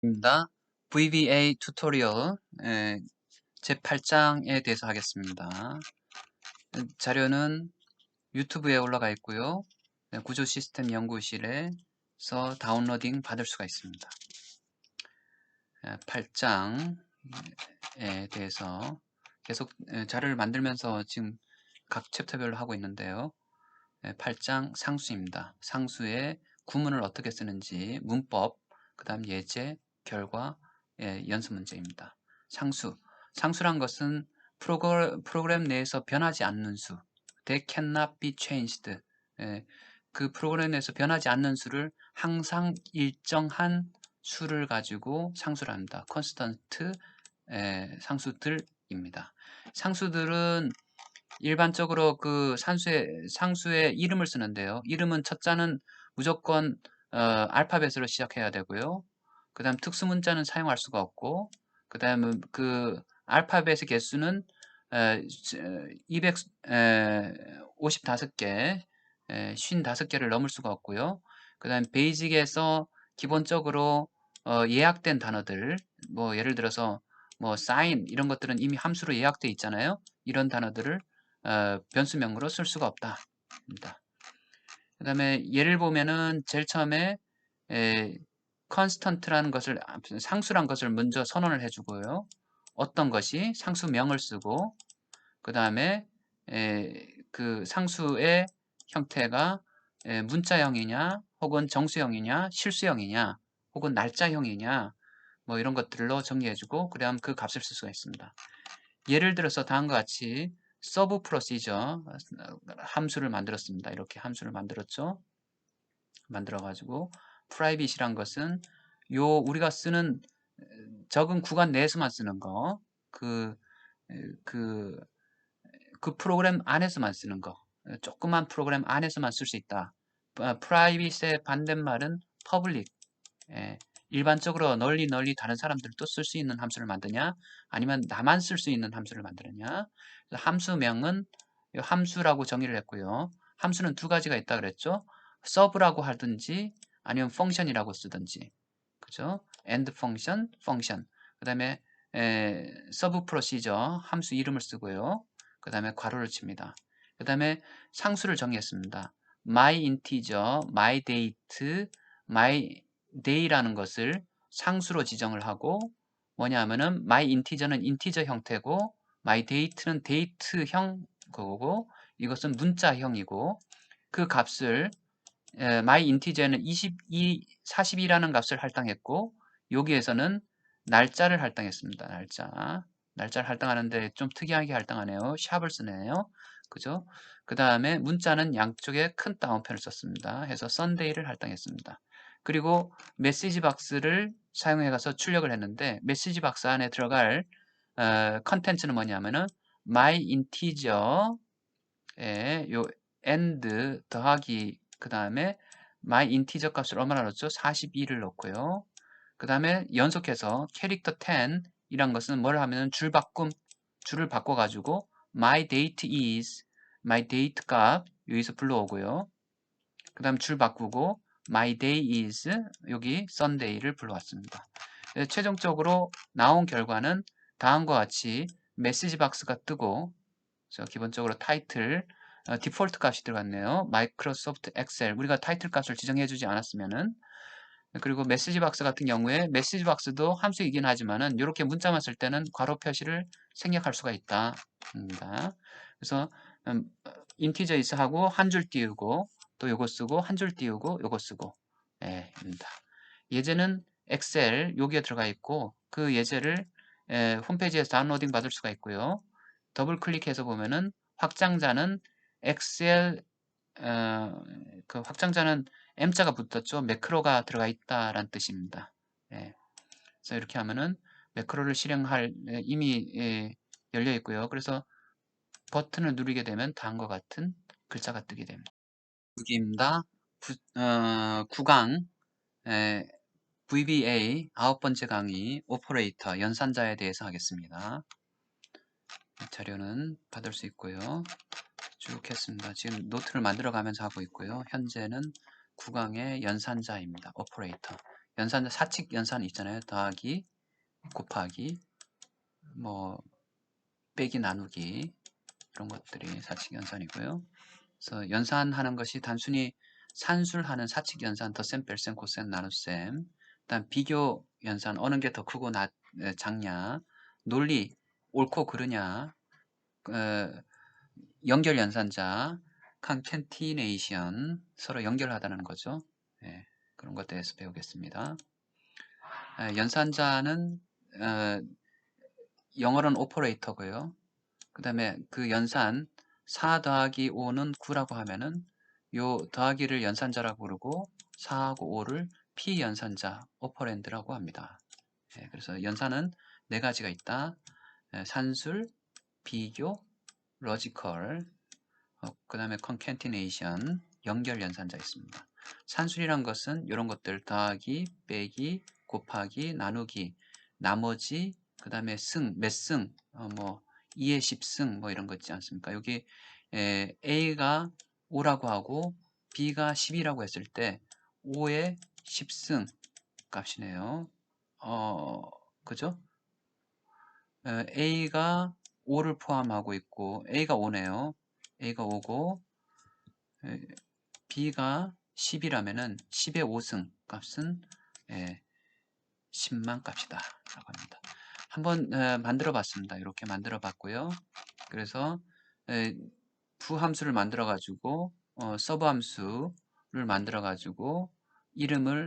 입니다. VBA 튜토리얼 제8장에 대해서 하겠습니다. 자료는 유튜브에 올라가 있고요. 구조 시스템 연구실에서 다운로딩 받을 수가 있습니다. 8장에 대해서 계속 자료를 만들면서 지금 각 챕터별로 하고 있는데요. 8장 상수입니다. 상수의 구문을 어떻게 쓰는지 문법, 그 다음 예제, 결과, 연습 문제입니다. 상수란 것은 프로그램 내에서 변하지 않는 수, They cannot be changed. 그 프로그램 내에서 변하지 않는 수를 항상 일정한 수를 가지고 상수를 합니다. constant 상수들입니다. 상수들은 일반적으로 그 상수의 이름을 쓰는데요. 이름은 첫자는 무조건 알파벳으로 시작해야 되고요. 그 다음 특수문자는 사용할 수가 없고, 그 다음은 그 알파벳의 개수는 255개, 55개를 넘을 수가 없고요. 그 다음 베이직에서 기본적으로 예약된 단어들, 뭐 예를 들어서 뭐 sign 이런 것들은 이미 함수로 예약되어 있잖아요. 이런 단어들을 변수명으로 쓸 수가 없다. 그 다음에 예를 보면은 제일 처음에 constant라는 것을 상수란 것을 먼저 선언을 해주고요. 어떤 것이 상수명을 쓰고 그 다음에 그 상수의 형태가 문자형이냐 혹은 정수형이냐 실수형이냐 혹은 날짜형이냐 뭐 이런 것들로 정리해주고 그 다음 그 값을 쓸 수가 있습니다. 예를 들어서 다음과 같이 서브 프로시저 함수를 만들었습니다. 이렇게 함수를 만들었죠. 만들어가지고 private이란 것은 요 우리가 쓰는 적은 구간 내에서만 쓰는 거, 그 프로그램 안에서만 쓰는 거, 조그만 프로그램 안에서만 쓸 수 있다. private의 반대말은 public. 일반적으로 널리 다른 사람들도 쓸 수 있는 함수를 만드냐 아니면 나만 쓸 수 있는 함수를 만드느냐. 함수명은 함수라고 정의를 했고요. 함수는 두 가지가 있다 그랬죠. 서브라고 하든지 아니면 펑션이라고 쓰든지, 그죠? end function, function. 그 다음에 서브 프로시저 함수 이름을 쓰고요. 그 다음에 괄호를 칩니다. 그 다음에 상수를 정의했습니다. my integer, my date, my day라는 것을 상수로 지정을 하고 뭐냐 하면은 my integer는 인티저 형태고 my date는 date형 거고 이것은 문자형이고 그 값을 my integer는 42라는 값을 할당했고 여기에서는 날짜를 할당했습니다. 날짜를 할당하는데 좀 특이하게 할당하네요. 샵을 쓰네요. 그죠? 그 다음에 문자는 양쪽에 큰 따옴표를 썼습니다. 해서 Sunday를 할당했습니다. 그리고 메시지 박스를 사용해 가서 출력을 했는데 메시지 박스 안에 들어갈 컨텐츠는 뭐냐면은 my integer에 요 and 더하기 그 다음에 my integer 값을 얼마나 넣었죠? 42를 넣고요. 그 다음에 연속해서 캐릭터 10 이란 것은 뭘 하면은 줄을 바꿔가지고 my date is my date 값 여기서 불러오고요. 그 다음 줄 바꾸고 my day is 여기 Sunday를 불러왔습니다. 최종적으로 나온 결과는 다음과 같이 메시지 박스가 뜨고 기본적으로 타이틀 디폴트 값이 들어갔네요. 마이크로소프트 엑셀 우리가 타이틀 값을 지정해주지 않았으면은 그리고 메시지 박스 같은 경우에 메시지 박스도 함수이긴 하지만은 이렇게 문자만 쓸 때는 괄호 표시를 생략할 수가 있다. 그래서 인티저 is 하고 한 줄 띄우고 또 요거 쓰고 한 줄 띄우고 요거 쓰고 입니다. 예제는 엑셀 여기에 들어가 있고 그 예제를 홈페이지에서 다운로딩 받을 수가 있고요. 더블 클릭해서 보면은 확장자는 엑셀 그 확장자는 M자가 붙었죠. 매크로가 들어가 있다라는 뜻입니다. 그래서 이렇게 하면은 매크로를 실행할 이미 열려 있고요. 그래서 버튼을 누르게 되면 다음과 같은 글자가 뜨게 됩니다. 6입니다. 9강 VBA 9번째 강의 오퍼레이터 연산자에 대해서 하겠습니다. 자료는 받을 수 있고요. 쭉 했습니다. 지금 노트를 만들어 가면서 하고 있고요. 현재는 9강의 연산자입니다. 오퍼레이터. 연산, 사칙 연산 있잖아요. 더하기, 곱하기, 뭐 빼기, 나누기 이런 것들이 사칙 연산이고요. 그래서 연산하는 것이 단순히 산술하는 사칙 연산, 덧셈, 뺄셈, 곱셈, 나눗셈, 그다음 비교 연산, 어느 게 더 크고 작냐, 논리, 옳고 그르냐, 연결 연산자, 컨캔티네이션, 서로 연결하다는 거죠. 예, 그런 것에 대해서 배우겠습니다. 연산자는 영어로는 오퍼레이터고요. 그 다음에 그 연산 4 더하기 5는 9라고 하면은 요 더하기를 연산자라고 부르고 4하고 5를 피연산자, 오퍼랜드라고 합니다. 예, 그래서 연산은 네 가지가 있다. 산술, 비교, 로지컬, 그 다음에 컨캔티네이션, 연결 연산자 있습니다. 산술이란 것은 이런 것들 더하기, 빼기, 곱하기, 나누기, 나머지, 그 다음에 승, 몇 승, 뭐 2의 10승 뭐 이런 거 있지 않습니까? 여기 A가 5라고 하고 B가 10이라고 했을 때 5의 10승 값이네요. 그죠? A가 5를 포함하고 있고 A가 5네요. A가 5고 B가 10이라면은 10의 5승 값은 10만 값이다 라고 합니다. 한번 만들어 봤습니다. 이렇게 만들어 봤고요. 그래서 부함수를 만들어 가지고 서브 함수를 만들어 가지고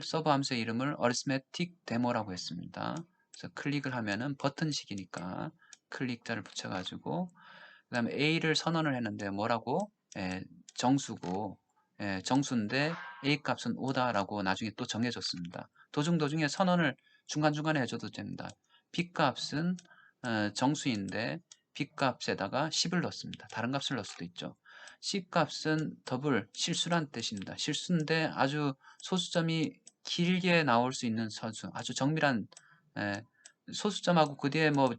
서브 함수의 이름을 arithmetic demo라고 했습니다. 그래서 클릭을 하면은 버튼식이니까 클릭자를 붙여 가지고 그 다음에 A를 선언을 했는데 뭐라고? 정수고 정수인데 A 값은 5다라고 나중에 또 정해줬습니다. 도중에 선언을 중간중간에 해줘도 됩니다. B 값은 정수인데 B 값에다가 10을 넣습니다. 다른 값을 넣을 수도 있죠. C 값은 더블, 실수란 뜻입니다. 실수인데 아주 소수점이 길게 나올 수 있는 선수, 아주 정밀한 소수점하고 그 뒤에 뭐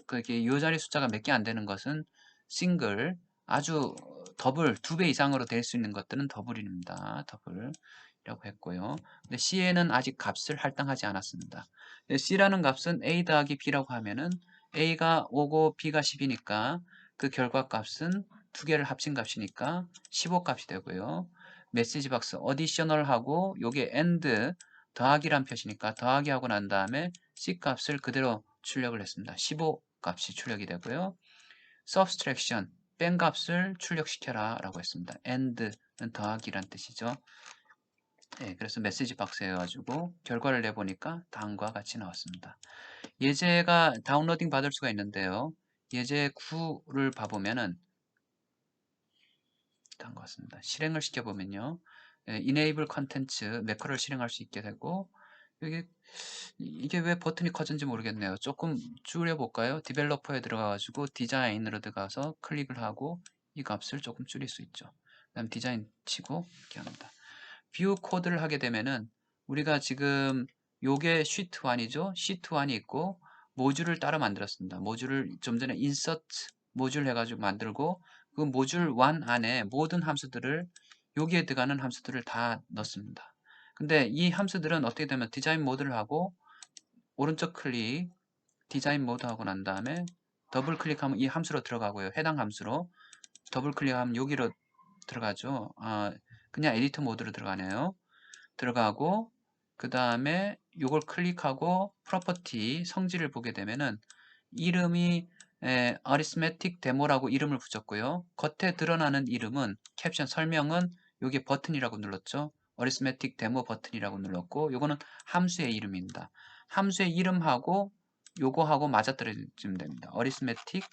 그렇게 요 자리 숫자가 몇 개 안 되는 것은 싱글, 아주 더블, 2배 이상으로 될 수 있는 것들은 더블입니다. 더블이라고 했고요. 근데 C에는 아직 값을 할당하지 않았습니다. C라는 값은 A 더하기 B라고 하면은 A가 5고 B가 10이니까 그 결과값은 두 개를 합친 값이니까 15 값이 되고요. 메시지 박스 어디셔널하고 요게 AND 더하기란 표시니까 더하기 하고 난 다음에 C 값을 그대로 출력을 했습니다. 15 값이 출력이 되고요. subtraction, 뺀 값을 출력시켜라 라고 했습니다. and는 더하기란 뜻이죠. 네, 그래서 메시지 박스 해가지고 결과를 내보니까 다음과 같이 나왔습니다. 예제가 다운로딩 받을 수가 있는데요. 예제 9를 봐보면은 다음 것 같습니다. 실행을 시켜보면요. enable 컨텐츠 매크로를 실행할 수 있게 되고 이게 왜 버튼이 커진지 모르겠네요. 조금 줄여볼까요? 디벨로퍼에 들어가가지고 디자인으로 들어가서 클릭을 하고 이 값을 조금 줄일 수 있죠. 그 다음 디자인 치고 이렇게 합니다. 뷰 코드를 하게 되면은 우리가 지금 요게 시트 1이죠. 시트 1이 있고 모듈을 따로 만들었습니다. 모듈을 좀 전에 인서트 모듈 해가지고 만들고 그 모듈 1 안에 모든 함수들을 여기에 들어가는 함수들을 다 넣습니다. 근데 이 함수들은 어떻게 되면 디자인 모드를 하고 오른쪽 클릭 디자인 모드 하고 난 다음에 더블 클릭하면 이 함수로 들어가고요. 해당 함수로 더블 클릭하면 여기로 들어가죠. 그냥 에디터 모드로 들어가네요. 들어가고 그 다음에 이걸 클릭하고 프로퍼티 성질을 보게 되면은 이름이 arithmetic demo라고 이름을 붙였고요. 겉에 드러나는 이름은 캡션 설명은 여기 버튼이라고 눌렀죠. arithmetic demo 버튼이라고 눌렀고 요거는 함수의 이름입니다. 함수의 이름하고 요거하고 맞아떨어지면 됩니다. arithmetic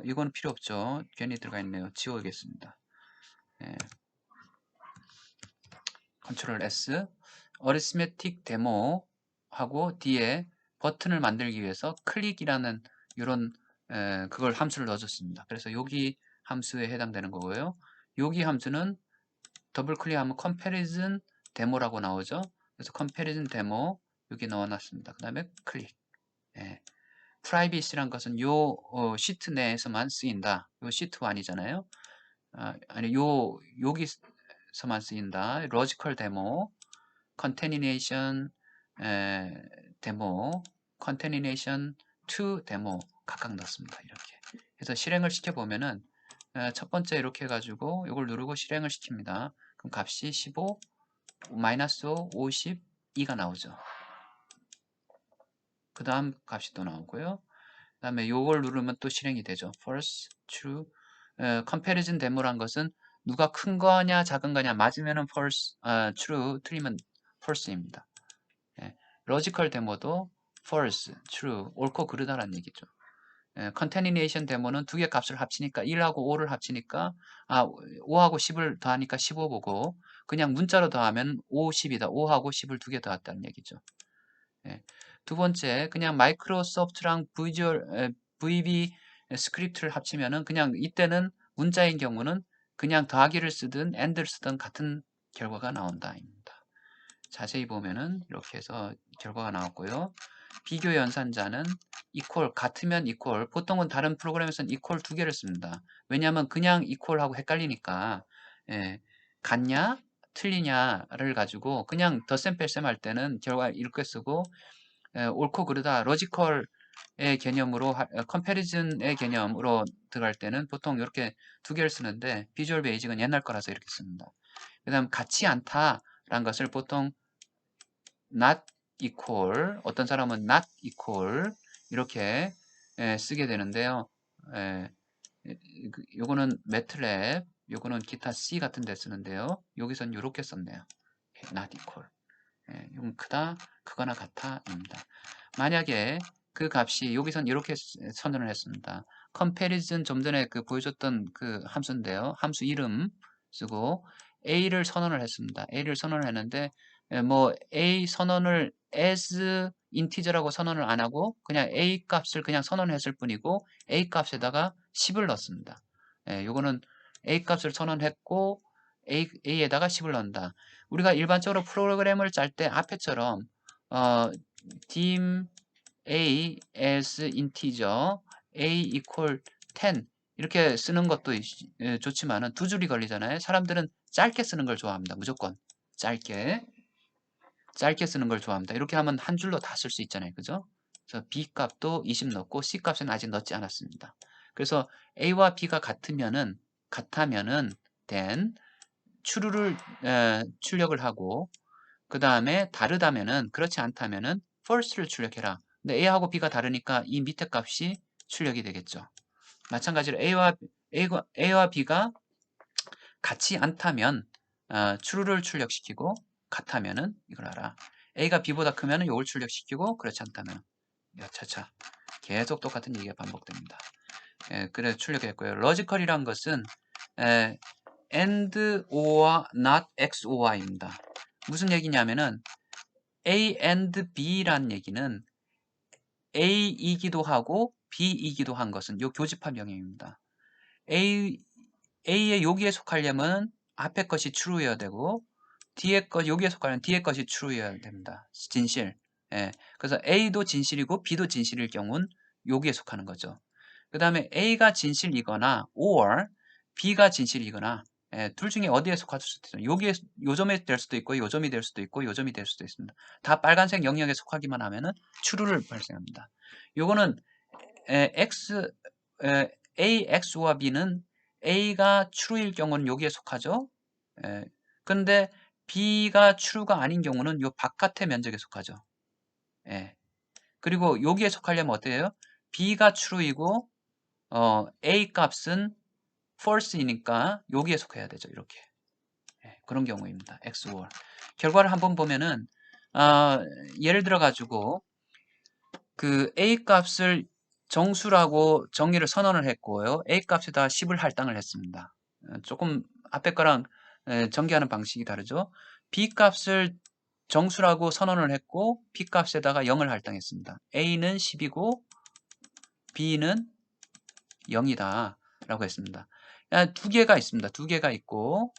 이건 필요 없죠. 괜히 들어가 있네요. 지워야겠습니다. 컨트롤 S 어리스메틱 데모 하고 뒤에 버튼을 만들기 위해서 클릭이라는 이런 그걸 함수를 넣어줬습니다. 그래서 여기 함수에 해당되는 거고요. 여기 함수는 더블 클릭하면 컴패리즌 데모라고 나오죠. 그래서 컴패리즌 데모 여기 넣어놨습니다. 그 다음에 클릭. 프라이빗이란 것은 요 시트 내에서만 쓰인다. 요 시트 1이잖아요. 아니 여기서만 쓰인다. 로지컬 데모 concatenation 데모, concatenation to 데모 각각 넣습니다. 이렇게. 그래서 실행을 시켜보면은 첫 번째 이렇게 해가지고 이걸 누르고 실행을 시킵니다. 그럼 값이 15, 마이너스 5, 52가 나오죠. 그 다음 값이 또 나오고요. 그 다음에 요걸 누르면 또 실행이 되죠. false, true. comparison 데모란 것은 누가 큰 거냐 작은 거냐 맞으면은 false, true, 틀리면 false입니다. 예, logical 데모도 false, true, 옳고 그르다라는 얘기죠. concatenation 데모는 두 개 값을 합치니까 1하고 5를 합치니까 5하고 10을 더하니까 15보고 그냥 문자로 더하면 5, 10이다. 5하고 10을 두 개 더했다는 얘기죠. 예. 두 번째, 그냥 마이크로소프트랑 VB 스크립트를 합치면은 그냥 이때는 문자인 경우는 그냥 더하기를 쓰든 AND를 쓰든 같은 결과가 나온다입니다. 자세히 보면은 이렇게 해서 결과가 나왔고요. 비교 연산자는 equal, 같으면 equal, 보통은 다른 프로그램에서는 equal 두 개를 씁니다. 왜냐하면 그냥 equal하고 헷갈리니까 예, 같냐 틀리냐를 가지고 그냥 덧셈 뺄셈 할 때는 결과 이렇게 쓰고 옳고 그르다 로지컬의 개념으로 컴패리즌의 개념으로 들어갈 때는 보통 이렇게 두 개를 쓰는데 비주얼 베이직은 옛날 거라서 이렇게 씁니다. 그 다음 같지 않다라는 것을 보통 not equal, 어떤 사람은 not equal 이렇게 쓰게 되는데요. 요거는 매틀랩, 요거는 기타 C 같은 데 쓰는데요. 여기선 이렇게 썼네요. not equal. 이건 크다, 크거나 같아입니다. 만약에 그 값이 여기선 이렇게 선언을 했습니다. comparison 좀 전에 그 보여줬던 그 함수인데요. 함수 이름 쓰고 a를 선언을 했습니다. a를 선언을 했는데 뭐 a 선언을 as 인티저라고 선언을 안 하고 그냥 a 값을 그냥 선언했을 뿐이고 a 값에다가 10을 넣습니다. 요거는 a 값을 선언했고 a에다가 10을 넣는다. 우리가 일반적으로 프로그램을 짤 때 앞에처럼 dim a as integer a equal 10 이렇게 쓰는 것도 좋지만은 두 줄이 걸리잖아요. 사람들은 짧게 쓰는 걸 좋아합니다. 무조건 짧게 쓰는 걸 좋아합니다. 이렇게 하면 한 줄로 다 쓸 수 있잖아요. 그죠? 그래서 b 값도 20 넣고 c 값은 아직 넣지 않았습니다. 그래서 a와 b가 같으면은 then true를 출력을 하고 그 다음에 다르다면은 그렇지 않다면은 false를 출력해라. 근데 a하고 b가 다르니까 이 밑에 값이 출력이 되겠죠. 마찬가지로 a와 b가 같지 않다면 true를 출력시키고 같다면은 이걸 알아. a가 b보다 크면은 이걸 출력시키고 그렇지 않다면 차차 계속 똑같은 얘기가 반복됩니다. 그래 출력했고요. logical이란 것은 and or not XOR입니다. 무슨 얘기냐면은 A and B란 얘기는 A이기도 하고 B이기도 한 것은 요 교집합 영역입니다. A의 여기에 속하려면 앞에 것이 true여야 되고 뒤에 것 여기에 속하려면 뒤에 것이 true여야 됩니다. 진실. 그래서 A도 진실이고 B도 진실일 경우는 여기에 속하는 거죠. 그 다음에 A가 진실이거나 or B가 진실이거나 둘 중에 어디에 속할 수도 있어요. 여기에 요점이 될 수도 있고 요점이 될 수도 있고 요점이 될 수도 있습니다. 다 빨간색 영역에 속하기만 하면은 true를 발생합니다. 요거는 A, X와 B는 A가 true일 경우는 여기에 속하죠. 근데 B가 true가 아닌 경우는 요 바깥의 면적에 속하죠. 그리고 여기에 속하려면 어때요? B가 true이고 A 값은 false이니까 여기에 속해야 되죠. 이렇게. 그런 경우입니다. XOR. 결과를 한번 보면은 예를 들어 가지고 그 A 값을 정수라고 정의를 선언을 했고요. A 값에다 10을 할당을 했습니다. 조금 앞에 거랑 전개하는 방식이 다르죠. B 값을 정수라고 선언을 했고 B 값에다가 0을 할당했습니다. A는 10이고 B는 0이다 라고 했습니다. 두 개가 있습니다. 두 개가 있고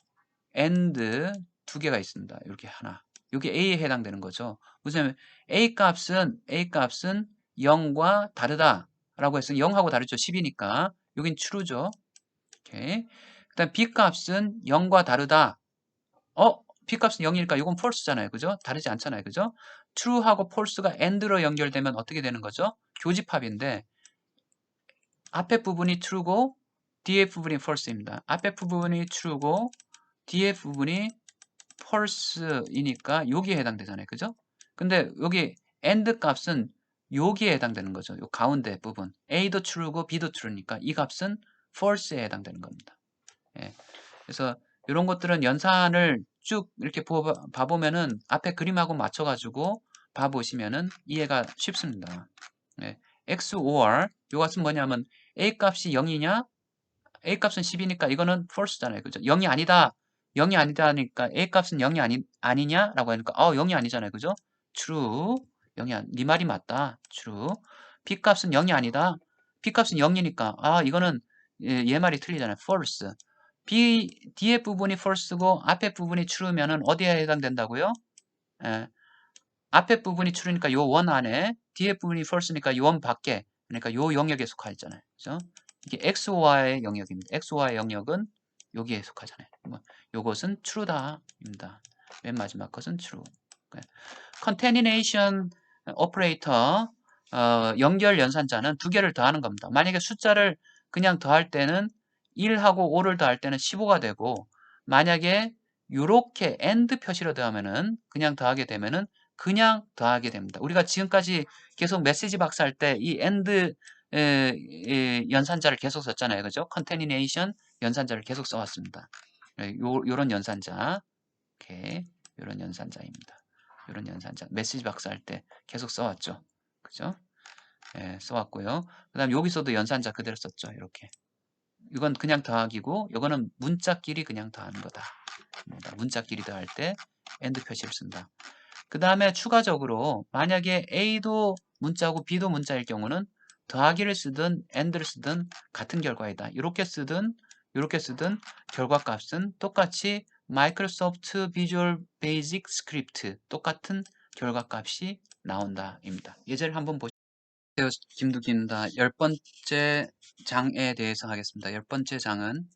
and 두 개가 있습니다. 이렇게 하나. 이게 A에 해당되는 거죠. 무슨 A 값은 0과 다르다 라고 했으니 0하고 다르죠. 10이니까 여긴 true죠. 오케이. 그다음 B 값은 0과 다르다. B값은 0이니까 이건 false잖아요. 그죠? 다르지 않잖아요. 그죠? true하고 false가 and로 연결되면 어떻게 되는 거죠? 교집합인데 앞에 부분이 true고 뒤에 부분이 false입니다. 앞에 부분이 true고 뒤에 부분이 false이니까 여기에 해당되잖아요. 그죠? 근데 여기 and 값은 여기에 해당되는 거죠. 요 가운데 부분. A도 true고 B도 true니까 이 값은 false에 해당되는 겁니다. 예. 그래서 이런 것들은 연산을 쭉 이렇게 봐보면은 앞에 그림하고 맞춰가지고 봐보시면은 이해가 쉽습니다. 예. XOR 요 값은 뭐냐면 A 값이 0이냐 A 값은 10이니까 이거는 false잖아요. 그죠? 0이 아니다. 0이 아니다니까 A 값은 0이 아니냐라고 하니까 0이 아니잖아요. 그죠? true. 0이 네 말이 맞다. true. B 값은 0이 아니다. B 값은 0이니까 이거는 얘 말이 틀리잖아요. false. 뒤에 부분이 false고 앞에 부분이 true면은 어디에 해당된다고요? 예. 앞에 부분이 true니까 요 원 안에 뒤에 부분이 false니까 요 원 밖에 그러니까 요 영역에 속하잖아요. 그죠? 이게 XOR의 영역입니다. XOR의 영역은 여기에 속하잖아요. 요것은 true다입니다. 맨 마지막 것은 true. concatenation operator 연결 연산자는 두 개를 더하는 겁니다. 만약에 숫자를 그냥 더할 때는 1하고 5를 더할 때는 15가 되고 만약에 이렇게 AND 표시로 더하면은 그냥 더하게 되면은 그냥 더하게 됩니다. 우리가 지금까지 계속 메시지 박스 할 때 이 AND 연산자를 계속 썼잖아요. 그죠? concatenation 연산자를 계속 써왔습니다. 요런 연산자. 이렇게 요런 연산자입니다. 이런 연산자 메시지 박스 할 때 계속 써왔죠. 그죠? 예, 써왔고요. 그 다음 여기서도 연산자 그대로 썼죠. 이렇게. 이건 그냥 더하기고 이거는 문자끼리 그냥 더하는 거다. 문자끼리 더할 때 AND 표시를 쓴다. 그 다음에 추가적으로 만약에 A도 문자고 B도 문자일 경우는 더하기를 쓰든 AND를 쓰든 같은 결과이다. 이렇게 쓰든 결과값은 똑같이 마이크로소프트 비주얼 베이직 스크립트 똑같은 결과값이 나온다입니다. 예제를 한번 보시죠. 김두기입니다. 10번째 장에 대해서 하겠습니다. 10번째 장은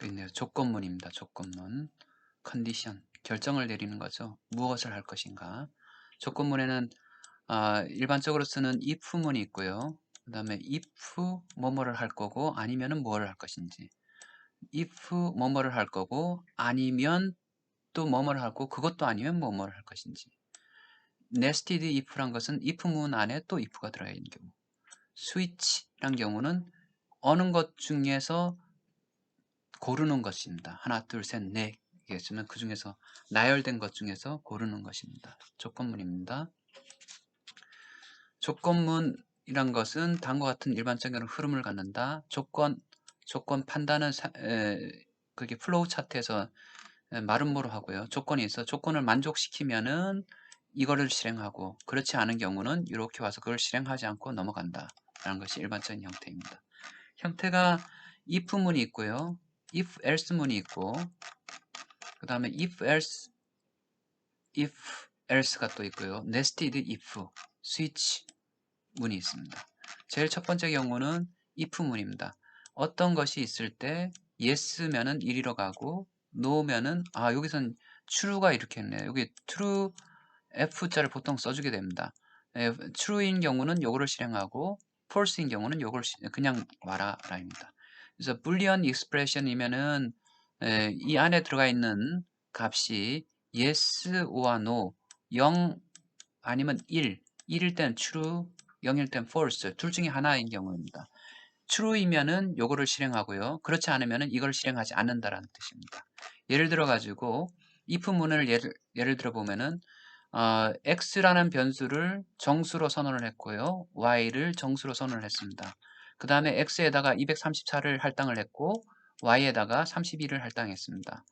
있네요. 조건문입니다. 조건문. 컨디션. 결정을 내리는 거죠. 무엇을 할 것인가. 조건문에는 일반적으로 쓰는 if문이 있고요. 그 다음에 if 뭐뭐를 할 거고 아니면은 뭐를 할 것인지. if 뭐뭐를 할 거고 아니면 또 뭐뭐를 할 거고 그것도 아니면 뭐뭐를 할 것인지. nested if란 것은 if문 안에 또 if가 들어가 있는 경우. switch란 경우는 어느 것 중에서 고르는 것입니다. 하나, 둘, 셋, 넷 있으면 그 중에서 나열된 것 중에서 고르는 것입니다. 조건문입니다. 조건문이란 것은 다음과 같은 일반적인 흐름을 갖는다. 조건 판단은 그게 플로우 차트에서 마름모로 하고요. 조건이 있어. 조건을 만족시키면은 이거를 실행하고 그렇지 않은 경우는 이렇게 와서 그걸 실행하지 않고 넘어간다. 라는 것이 일반적인 형태입니다. 형태가 if문이 있고요. if else문이 있고 그 다음에 if else가 또 있고요. nested if, switch 문이 있습니다. 제일 첫 번째 경우는 if문입니다. 어떤 것이 있을 때 yes면은 이리로 가고 no면은 여기선 true가 이렇게 했네요. 여기 true F자를 보통 써주게 됩니다. true인 경우는 요거를 실행하고 false인 경우는 요걸 그냥 와라 라입니다. 그래서 boolean expression이면은 이 안에 들어가 있는 값이 yes or no 0 아니면 1일 때는 true 0일 때는 false 둘 중에 하나인 경우입니다. true이면은 요거를 실행하고요. 그렇지 않으면은 이걸 실행하지 않는다라는 뜻입니다. 예를 들어 가지고 if문을 예를 들어 보면은 x라는 변수를 정수로 선언을 했고요. y를 정수로 선언을 했습니다. 그 다음에 x에다가 234를 할당을 했고 y에다가 32를 할당했습니다.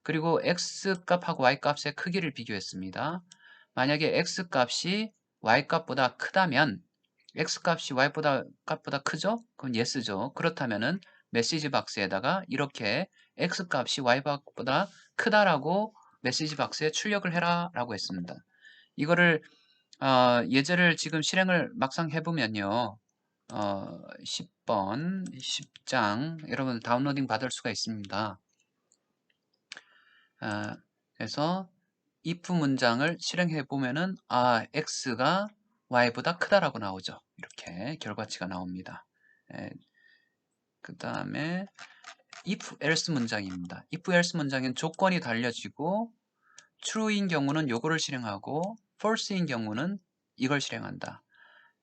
그리고 x 값하고 y 값의 크기를 비교했습니다. 만약에 x 값이 y 값보다 크다면 x 값이 y 값보다 크죠? 그건 yes죠. 그렇다면은 메시지 박스에다가 이렇게 x 값이 y 값보다 크다라고 메시지 박스에 출력을 해라 라고 했습니다. 이거를 예제를 지금 실행을 막상 해보면요. 10번, 10장 여러분 다운로딩 받을 수가 있습니다. 그래서 if 문장을 실행해 보면은 x가 y보다 크다라고 나오죠. 이렇게 결과치가 나옵니다. 그 다음에 if else 문장입니다. if else 문장엔 조건이 달려지고 true인 경우는 요거를 실행하고 false인 경우는 이걸 실행한다.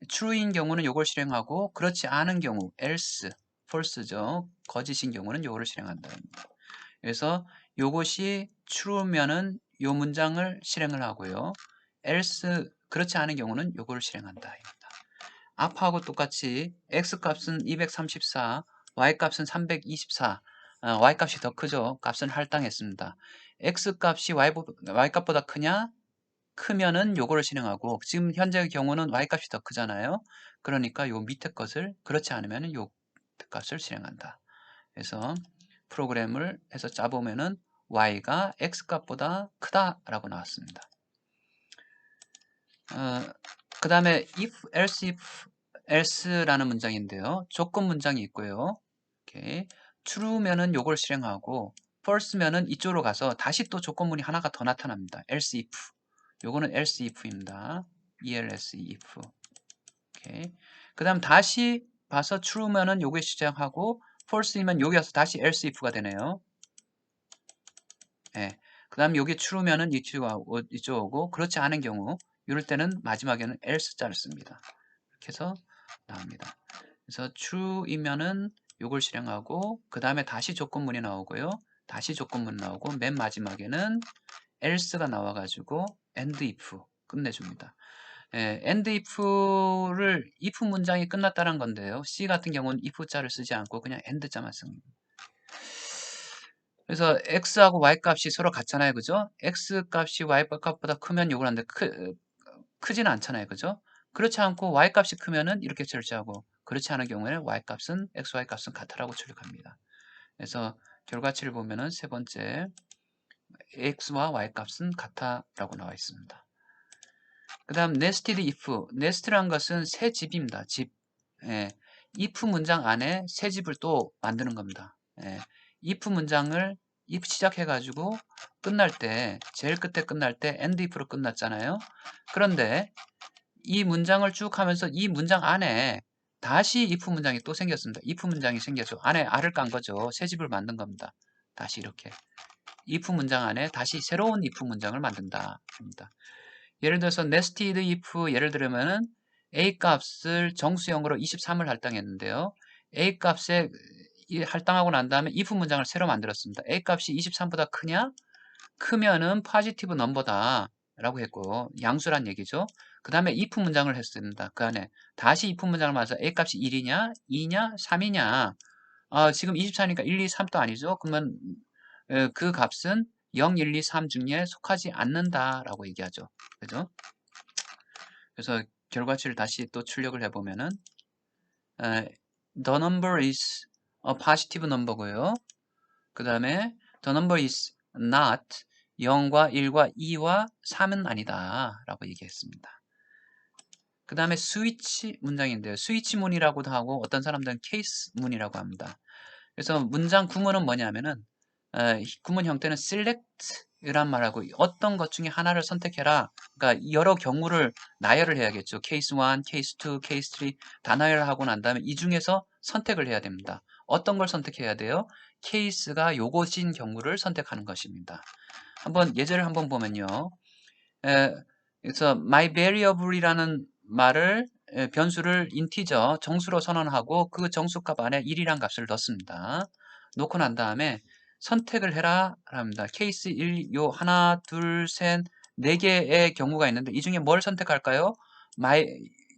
true인 경우는 요걸 실행하고 그렇지 않은 경우 else, false죠. 거짓인 경우는 요거를 실행한다. 그래서 요것이 true면은 요 문장을 실행을 하고요. else 그렇지 않은 경우는 요거를 실행한다. up하고 똑같이 x 값은 234, y 값은 324. y 값이 더 크죠. 값은 할당했습니다. x 값이 y 값보다 크냐? 크면은 요거를 실행하고 지금 현재의 경우는 y 값이 더 크잖아요. 그러니까 요 밑에 것을 그렇지 않으면 요 값을 실행한다. 그래서 프로그램을 해서 짜보면은 y가 x 값보다 크다라고 나왔습니다. 그 다음에 if, else라는 문장인데요. 조건 문장이 있고요. 이렇게 true면은 요걸 실행하고 false면은 이쪽으로 가서 다시 또 조건문이 하나가 더 나타납니다. else if. 요거는 else if입니다. else if. 오케이. 그 다음 다시 봐서 true면은 요게 시작하고 false이면 여기 와서 다시 else if가 되네요. 예. 그 다음 여기 true면은 이쪽 오고 그렇지 않은 경우 이럴 때는 마지막에는 else 자를 씁니다. 이렇게 해서 나옵니다. 그래서 true이면은 요걸 실행하고 그 다음에 다시 조건문이 나오고요. 다시 조건문 나오고 맨 마지막에는 else가 나와가지고 and if 끝내줍니다. and if를 if 문장이 끝났다는 건데요. C 같은 경우는 if 자를 쓰지 않고 그냥 and 자만 씁니다. 그래서 x하고 y 값이 서로 같잖아요. 그죠? x 값이 y 값보다 크면 요걸 하는데 크지는 않잖아요. 그죠? 그렇지 않고 y 값이 크면은 이렇게 절제하고 그렇지 않은 경우에는 y 값은 x, y 값은 같다라고 출력합니다. 그래서 결과치를 보면은 세 번째 x와 y 값은 같다라고 나와 있습니다. 그 다음 nested if. nest란 것은 새 집입니다. 집. if 문장 안에 새 집을 또 만드는 겁니다. if 문장을 if 시작해가지고 끝날 때 제일 끝에 끝날 때 end if로 끝났잖아요. 그런데 이 문장을 쭉 하면서 이 문장 안에 다시 if 문장이 또 생겼습니다. if 문장이 생겨서 안에 알을 깐 거죠. 새 집을 만든 겁니다. 다시 이렇게 if 문장 안에 다시 새로운 if 문장을 만든다. 예를 들어서 nested if 예를 들면은 a 값을 정수형으로 23을 할당했는데요. a 값에 할당하고 난 다음에 if 문장을 새로 만들었습니다. a 값이 23보다 크냐? 크면은 positive 넘버다 라고 했고 양수란 얘기죠. 그 다음에 if 문장을 했습니다. 그 안에 다시 if 문장을 만들어서 a 값이 1이냐 2냐 3이냐 지금 24니까 1, 2, 3도 아니죠. 그러면 그 값은 0, 1, 2, 3 중에 속하지 않는다라고 얘기하죠. 그죠? 그래서 결과치를 다시 또 출력을 해보면은 the number is a positive number고요. 그 다음에 the number is not 0과 1과 2와 3은 아니다 라고 얘기했습니다. 그 다음에 스위치 문장인데요. 스위치문이라고도 하고 어떤 사람들은 케이스문이라고 합니다. 그래서 문장 구문은 뭐냐면은 구문 형태는 select란 말하고 어떤 것 중에 하나를 선택해라. 그러니까 여러 경우를 나열을 해야겠죠. 케이스 1, 케이스 2, 케이스 3 다 나열을 하고 난 다음에 이 중에서 선택을 해야 됩니다. 어떤 걸 선택해야 돼요? 케이스가 요것인 경우를 선택하는 것입니다. 한번 예제를 한번 보면요. 그래서 my variable이라는 말을 변수를 인티저 정수로 선언하고 그 정수값 안에 1이란 값을 넣습니다. 놓고 난 다음에 선택을 해라 합니다. 케이스 1, 요 하나, 둘, 셋, 4개의 경우가 있는데 이 중에 뭘 선택할까요?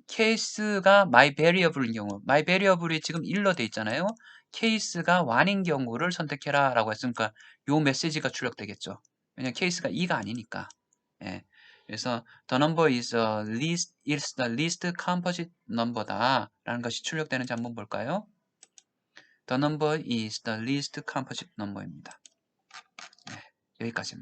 케이스가 my variable인 경우, my variable이 지금 1로 돼 있잖아요. 케이스가 1인 경우를 선택해라 라고 했으니까 요 메시지가 출력되겠죠. 왜냐면 케이스가 2가 아니니까. 예. 그래서 the number is the least composite number다 라는 것이 출력되는지 한번 볼까요? The number is the least composite number입니다. 네, 여기까지입니다.